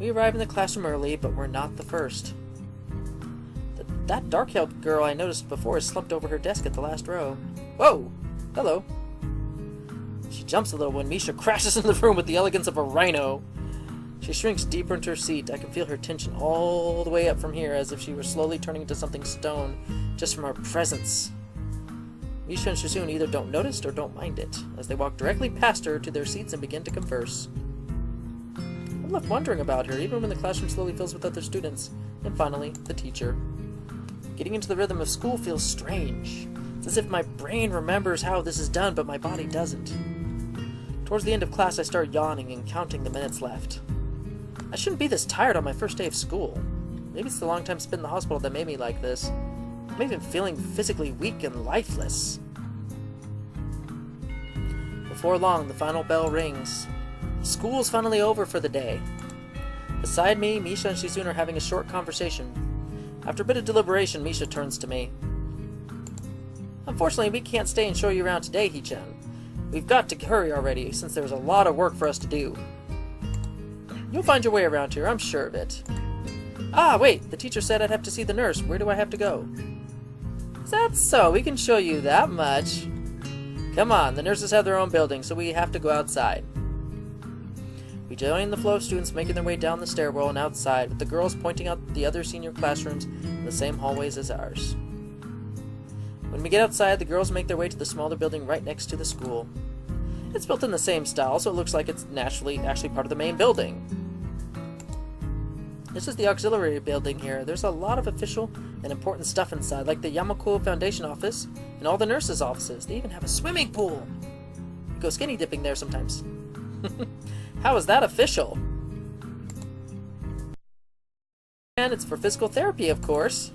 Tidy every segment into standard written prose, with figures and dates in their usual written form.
We arrive in the classroom early, but we're not the first. That dark-haired girl I noticed before is slumped over her desk at the last row. Whoa! Hello. She jumps a little when Misha crashes into the room with the elegance of a rhino. She shrinks deeper into her seat. I can feel her tension all the way up from here, as if she were slowly turning into something stone, just from our presence. Misha and Shizune either don't notice or don't mind it, as they walk directly past her to their seats and begin to converse. I'm left wondering about her, even when the classroom slowly fills with other students. And finally, the teacher. Getting into the rhythm of school feels strange. It's as if my brain remembers how this is done, but my body doesn't. Towards the end of class, I start yawning and counting the minutes left. I shouldn't be this tired on my first day of school. Maybe it's the long time spent in the hospital that made me like this. I'm even feeling physically weak and lifeless. Before long, the final bell rings. School's finally over for the day. Beside me, Misha and Shizune are having a short conversation. After a bit of deliberation, Misha turns to me. Unfortunately, we can't stay and show you around today, Hichan. We've got to hurry already, since there's a lot of work for us to do. You'll find your way around here, I'm sure of it. Ah, wait, the teacher said I'd have to see the nurse. Where do I have to go? Is that so? We can show you that much. Come on, the nurses have their own building, so we have to go outside. We join the flow of students making their way down the stairwell and outside, with the girls pointing out the other senior classrooms in the same hallways as ours. When we get outside, the girls make their way to the smaller building right next to the school. It's built in the same style, so it looks like it's actually part of the main building. This is the auxiliary building here. There's a lot of official and important stuff inside, like the Yamakuo Foundation office and all the nurses' offices. They even have a swimming pool. We go skinny dipping there sometimes. How is that official? And it's for physical therapy, of course.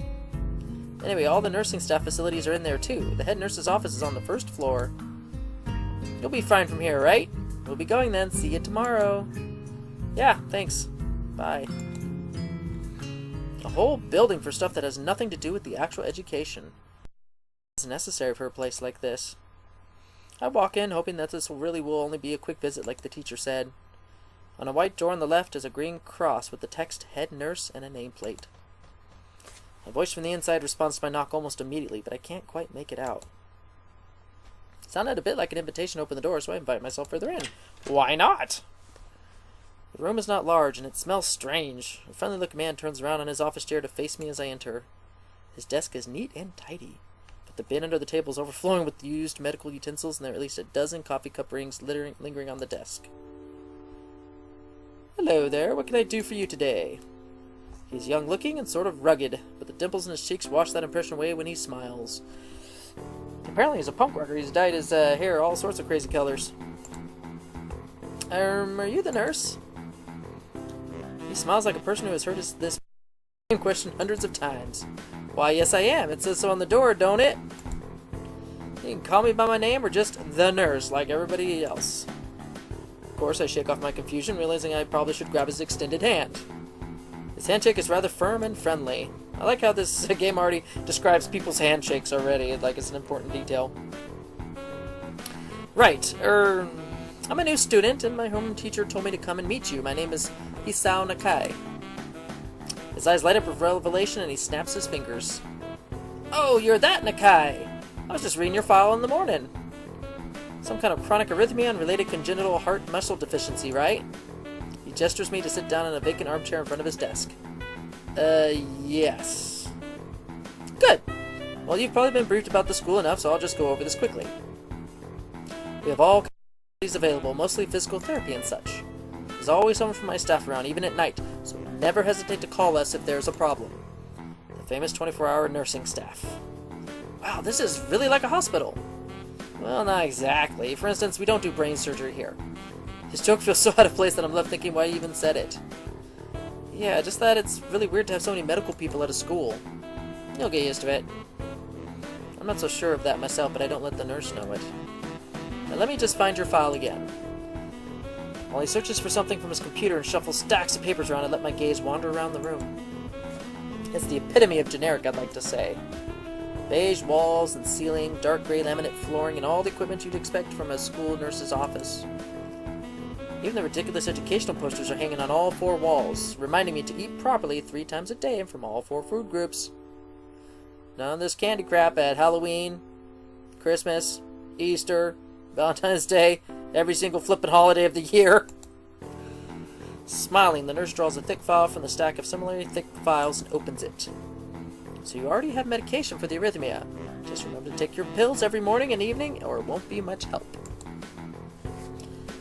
Anyway, all the nursing staff facilities are in there too. The head nurse's office is on the first floor. You'll be fine from here, right? We'll be going then. See you tomorrow. Yeah, thanks. Bye. A whole building for stuff that has nothing to do with the actual education. It's necessary for a place like this. I walk in, hoping that this really will only be a quick visit like the teacher said. On a white door on the left is a green cross with the text Head Nurse and a nameplate. A voice from the inside responds to my knock almost immediately, but I can't quite make it out. It sounded a bit like an invitation to open the door, so I invite myself further in. Why not? The room is not large, and it smells strange. A friendly-looking man turns around on his office chair to face me as I enter. His desk is neat and tidy, but the bin under the table is overflowing with used medical utensils, and there are at least a dozen coffee cup rings lingering on the desk. Hello there, what can I do for you today? He's young-looking and sort of rugged, but the dimples in his cheeks wash that impression away when he smiles. Apparently he's a punk rocker. He's dyed his hair all sorts of crazy colors. Are you the nurse? He smiles like a person who has heard this same question hundreds of times. Why, yes I am. It says so on the door, don't it? You can call me by my name or just the nurse, like everybody else. Of course, I shake off my confusion, realizing I probably should grab his extended hand. His handshake is rather firm and friendly. I like how this game already describes people's handshakes already, like it's an important detail. Right, I'm a new student, and my home teacher told me to come and meet you. My name is Hisao Nakai. His eyes light up with revelation, and he snaps his fingers. Oh, you're that Nakai! I was just reading your file in the morning. Some kind of chronic arrhythmia and related congenital heart muscle deficiency, right? He gestures me to sit down in a vacant armchair in front of his desk. Yes. Good. Well, you've probably been briefed about the school enough, so I'll just go over this quickly. We have all kinds of activities available, mostly physical therapy and such. There's always someone from my staff around, even at night, so never hesitate to call us if there's a problem. The famous 24-hour nursing staff. Wow, this is really like a hospital. Well, not exactly. For instance, we don't do brain surgery here. His joke feels so out of place that I'm left thinking why he even said it. Yeah, just that it's really weird to have so many medical people at a school. You'll get used to it. I'm not so sure of that myself, but I don't let the nurse know it. Now let me just find your file again. While he searches for something from his computer and shuffles stacks of papers around, I let my gaze wander around the room. It's the epitome of generic, I'd like to say. Beige walls and ceiling, dark gray laminate flooring, and all the equipment you'd expect from a school nurse's office. Even the ridiculous educational posters are hanging on all 4 walls, reminding me to eat properly 3 times a day and from all 4 food groups. None of this candy crap at Halloween, Christmas, Easter, Valentine's Day, every single flippin' holiday of the year. Smiling, the nurse draws a thick file from the stack of similarly thick files and opens it. So you already have medication for the arrhythmia. Just remember to take your pills every morning and evening, or it won't be much help.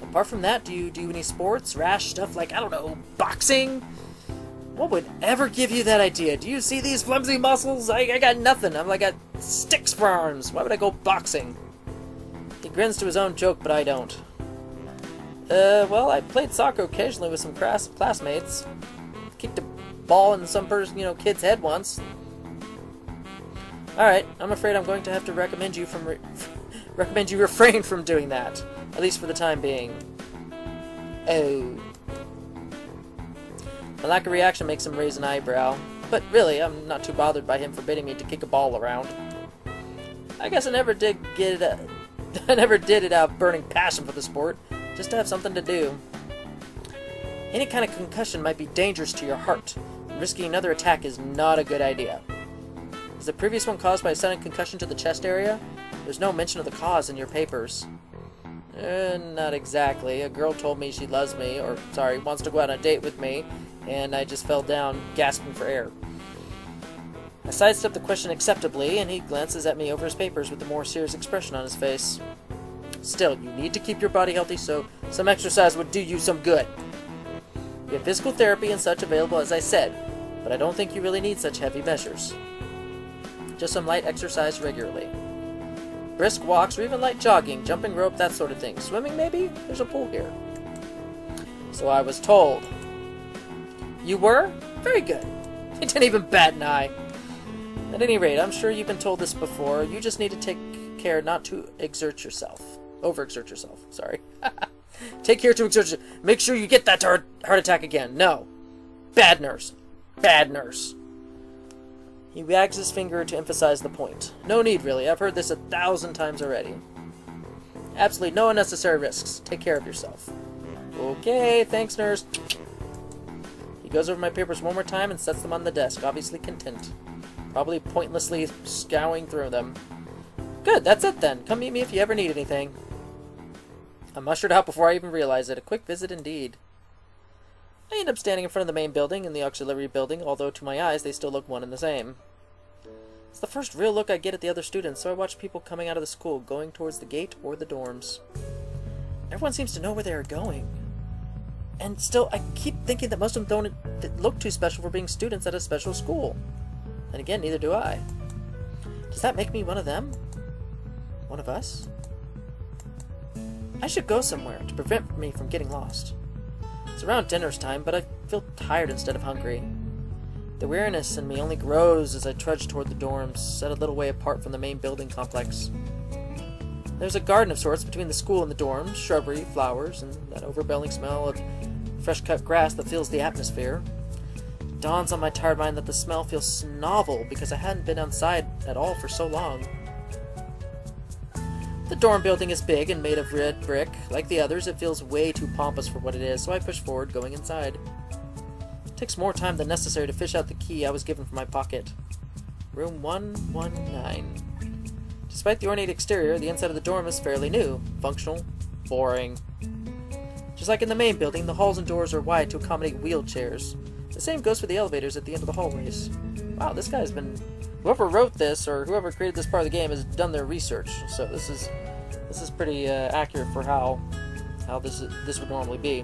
Apart from that, do you do any sports, rash stuff like, I don't know, boxing? What would ever give you that idea? Do you see these flimsy muscles? I got nothing. I'm like got sticks for arms. Why would I go boxing? He grins to his own joke, but I don't. Well, I played soccer occasionally with some classmates. Kicked a ball in some kid's head once. Alright, I'm afraid I'm going to have to recommend you refrain from doing that. At least for the time being. Oh. My lack of reaction makes him raise an eyebrow. But really, I'm not too bothered by him forbidding me to kick a ball around. I guess I never did it out of burning passion for the sport, just to have something to do. Any kind of concussion might be dangerous to your heart, and risking another attack is not a good idea. Is the previous one caused by a sudden concussion to the chest area? There's no mention of the cause in your papers. Not exactly. A girl told me she loves me, wants to go out on a date with me, and I just fell down, gasping for air. I sidestepped the question acceptably, and he glances at me over his papers with a more serious expression on his face. Still, you need to keep your body healthy, so some exercise would do you some good. We have physical therapy and such available, as I said, but I don't think you really need such heavy measures. Just some light exercise regularly. Brisk walks, or even light jogging, jumping rope, that sort of thing. Swimming, maybe? There's a pool here. So I was told. You were? Very good. You didn't even bat an eye. At any rate, I'm sure you've been told this before. You just need to take care not to overexert yourself. Sorry. Take care to exert yourself. Make sure you get that heart attack again. No. Bad nurse. Bad nurse. He wags his finger to emphasize the point. No need, really. I've heard this 1,000 times already. Absolutely no unnecessary risks. Take care of yourself. Okay, thanks, nurse. He goes over my papers one more time and sets them on the desk, obviously content. Probably pointlessly scouring through them. Good, that's it then. Come meet me if you ever need anything. I'm ushered out before I even realize it. A quick visit indeed. I end up standing in front of the main building and the auxiliary building, although to my eyes they still look one and the same. It's the first real look I get at the other students, so I watch people coming out of the school, going towards the gate or the dorms. Everyone seems to know where they are going. And still, I keep thinking that most of them don't look too special for being students at a special school. And again, neither do I. Does that make me one of them? One of us? I should go somewhere to prevent me from getting lost. It's around dinner's time, but I feel tired instead of hungry. The weariness in me only grows as I trudge toward the dorms, set a little way apart from the main building complex. There's a garden of sorts between the school and the dorms, shrubbery, flowers, and that overwhelming smell of fresh-cut grass that fills the atmosphere. It dawns on my tired mind that the smell feels novel because I hadn't been outside at all for so long. The dorm building is big and made of red brick. Like the others, it feels way too pompous for what it is, so I push forward, going inside. It takes more time than necessary to fish out the key I was given from my pocket. Room 119. Despite the ornate exterior, the inside of the dorm is fairly new, functional, boring. Just like in the main building, the halls and doors are wide to accommodate wheelchairs. The same goes for the elevators at the end of the hallways. Wow, this guy's been... Whoever wrote this, or whoever created this part of the game, has done their research. So this is pretty accurate for how this would normally be.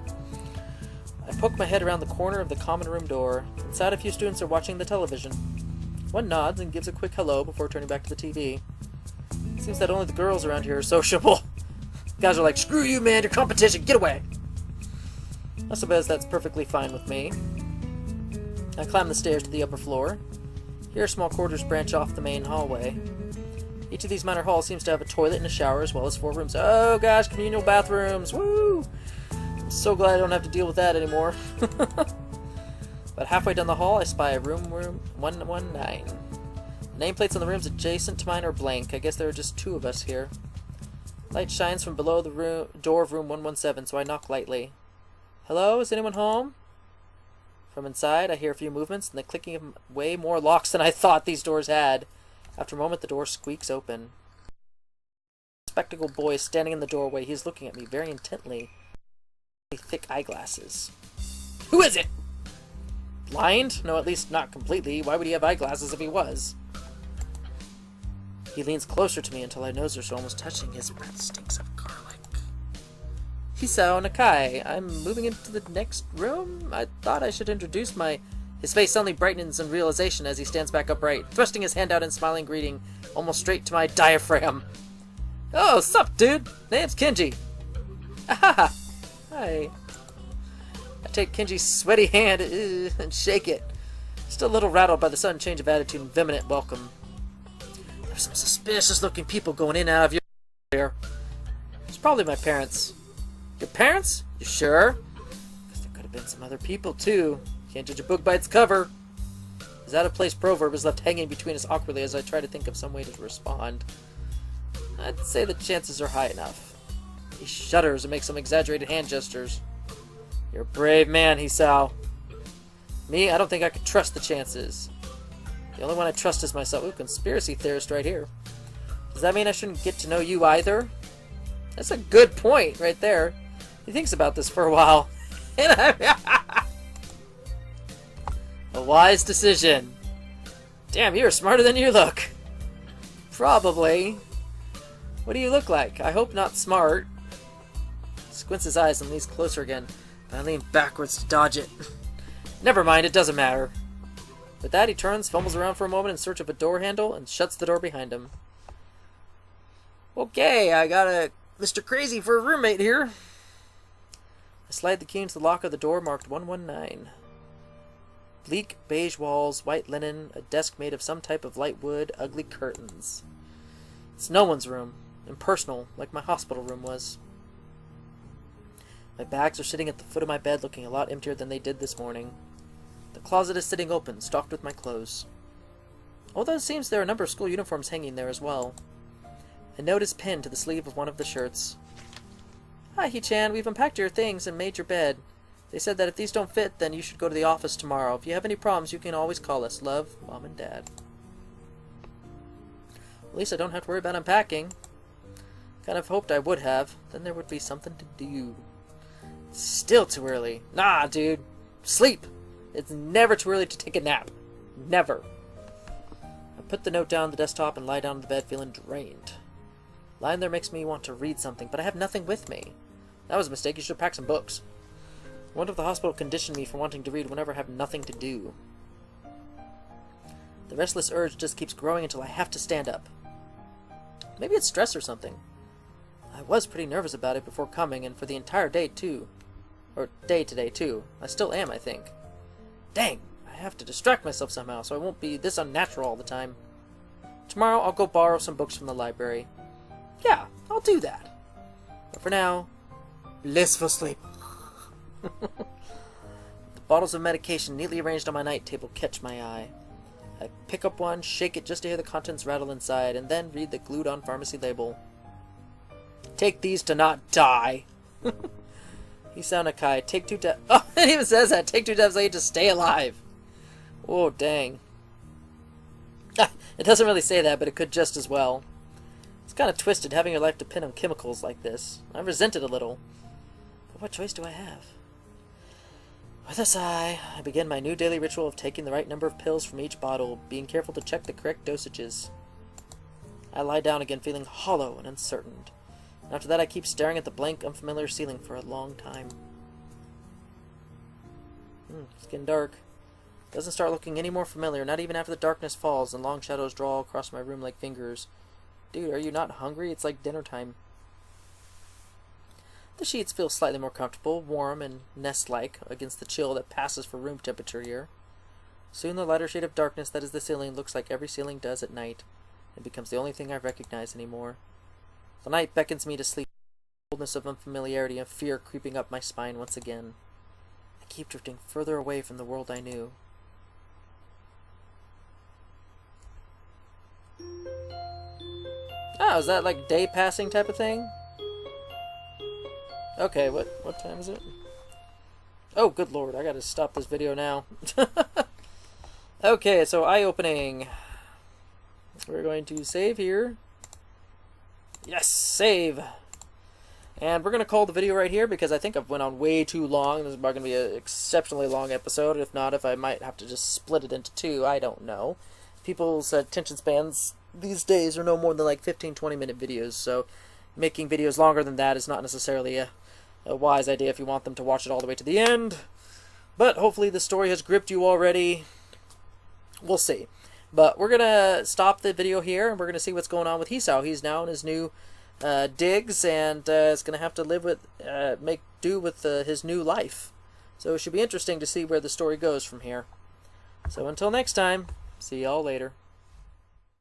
I poke my head around the corner of the common room door. Inside, a few students are watching the television. One nods and gives a quick hello before turning back to the TV. It seems that only the girls around here are sociable. Guys are like, screw you, man, your competition, get away! I suppose that's perfectly fine with me. I climb the stairs to the upper floor. Here, small quarters branch off the main hallway. Each of these minor halls seems to have a toilet and a shower, as well as 4 rooms. Oh gosh, communal bathrooms! Woo! I'm so glad I don't have to deal with that anymore. About halfway down the hall, I spy a room 119. The nameplates on the rooms adjacent to mine are blank. I guess there are just 2 of us here. Light shines from below the door of room 117, so I knock lightly. Hello, is anyone home? From inside, I hear a few movements and the clicking of way more locks than I thought these doors had. After a moment, the door squeaks open. A spectacled boy is standing in the doorway. He is looking at me very intently. Thick eyeglasses. Who is it? Blind? No, at least not completely. Why would he have eyeglasses if he was? He leans closer to me until our noses are so almost touching. His breath stinks of garlic. Hisao Nakai. I'm moving into the next room? I thought I should introduce my... His face suddenly brightens in realization as he stands back upright, thrusting his hand out in smiling greeting, almost straight to my diaphragm. Oh, sup, dude? Name's Kenji. Ahaha. Hi. I take Kenji's sweaty hand and shake it. Still a little rattled by the sudden change of attitude and vehement welcome. There's some suspicious-looking people going in and out of your here. It's probably my parents. Your parents? You sure? Because there could have been some other people, too. Can't judge a book by its cover. His out-of-place proverb is left hanging between us awkwardly as I try to think of some way to respond. I'd say the chances are high enough. He shudders and makes some exaggerated hand gestures. You're a brave man, Hisao. Me, I don't think I could trust the chances. The only one I trust is myself. Ooh, conspiracy theorist right here. Does that mean I shouldn't get to know you either? That's a good point right there. He thinks about this for a while. A wise decision. Damn, you're smarter than you look. Probably. What do you look like? I hope not smart. He squints his eyes and leans closer again, but I lean backwards to dodge it. Never mind, it doesn't matter. With that, he turns, fumbles around for a moment in search of a door handle, and shuts the door behind him. Okay, I got a Mr. Crazy for a roommate here. I slide the key into the lock of the door marked 119. Bleak beige walls, white linen, a desk made of some type of light wood, ugly curtains. It's no one's room. Impersonal, like my hospital room was. My bags are sitting at the foot of my bed looking a lot emptier than they did this morning. The closet is sitting open, stocked with my clothes. Although it seems there are a number of school uniforms hanging there as well. A note is pinned to the sleeve of one of the shirts. Hi, Hee-chan, we've unpacked your things and made your bed. They said that if these don't fit, then you should go to the office tomorrow. If you have any problems, you can always call us. Love, Mom and Dad. At least I don't have to worry about unpacking. Kind of hoped I would have. Then there would be something to do. It's still too early. Nah, dude. Sleep. It's never too early to take a nap. Never. I put the note down on the desktop and lie down on the bed feeling drained. Lying there makes me want to read something, but I have nothing with me. That was a mistake. You should have packed some books. I wonder if the hospital conditioned me for wanting to read whenever I have nothing to do. The restless urge just keeps growing until I have to stand up. Maybe it's stress or something. I was pretty nervous about it before coming, and for the entire day, too. Or day today, too. I still am, I think. Dang! I have to distract myself somehow, so I won't be this unnatural all the time. Tomorrow, I'll go borrow some books from the library. Yeah, I'll do that. But for now, blissful sleep. The bottles of medication neatly arranged on my night table catch my eye. I pick up one, shake it just to hear the contents rattle inside, and then read the glued-on pharmacy label. Take these to not die. Hisao Nakai, take 2 tabs. Oh, it even says that. Take 2 tabs to stay alive. Oh, dang. It doesn't really say that, but it could just as well. It's kind of twisted having your life depend on chemicals like this. I resent it a little. But what choice do I have? With a sigh, I begin my new daily ritual of taking the right number of pills from each bottle, being careful to check the correct dosages. I lie down again feeling hollow and uncertain. And after that I keep staring at the blank, unfamiliar ceiling for a long time. It's getting dark. Doesn't start looking any more familiar, not even after the darkness falls and long shadows draw across my room like fingers. Dude, are you not hungry? It's like dinner time. The sheets feel slightly more comfortable, warm and nest-like against the chill that passes for room temperature here. Soon the lighter shade of darkness that is the ceiling looks like every ceiling does at night, and becomes the only thing I recognize anymore. The night beckons me to sleep, the coldness of unfamiliarity and fear creeping up my spine once again. I keep drifting further away from the world I knew. Oh, is that like day passing type of thing? Okay, what time is it? Oh, good lord, I gotta stop this video now. Okay, so eye-opening. We're going to save here. Yes, save. And we're going to call the video right here because I think I've went on way too long. This is probably going to be an exceptionally long episode. If not, if I might have to just split it into two, I don't know. People's attention spans these days are no more than like 15, 20-minute videos, so making videos longer than that is not necessarily a wise idea if you want them to watch it all the way to the end. But hopefully the story has gripped you already. We'll see. But we're going to stop the video here, and we're going to see what's going on with Hisao. He's now in his new digs, and is going to have to live with, make do with his new life. So it should be interesting to see where the story goes from here. So until next time, see y'all later.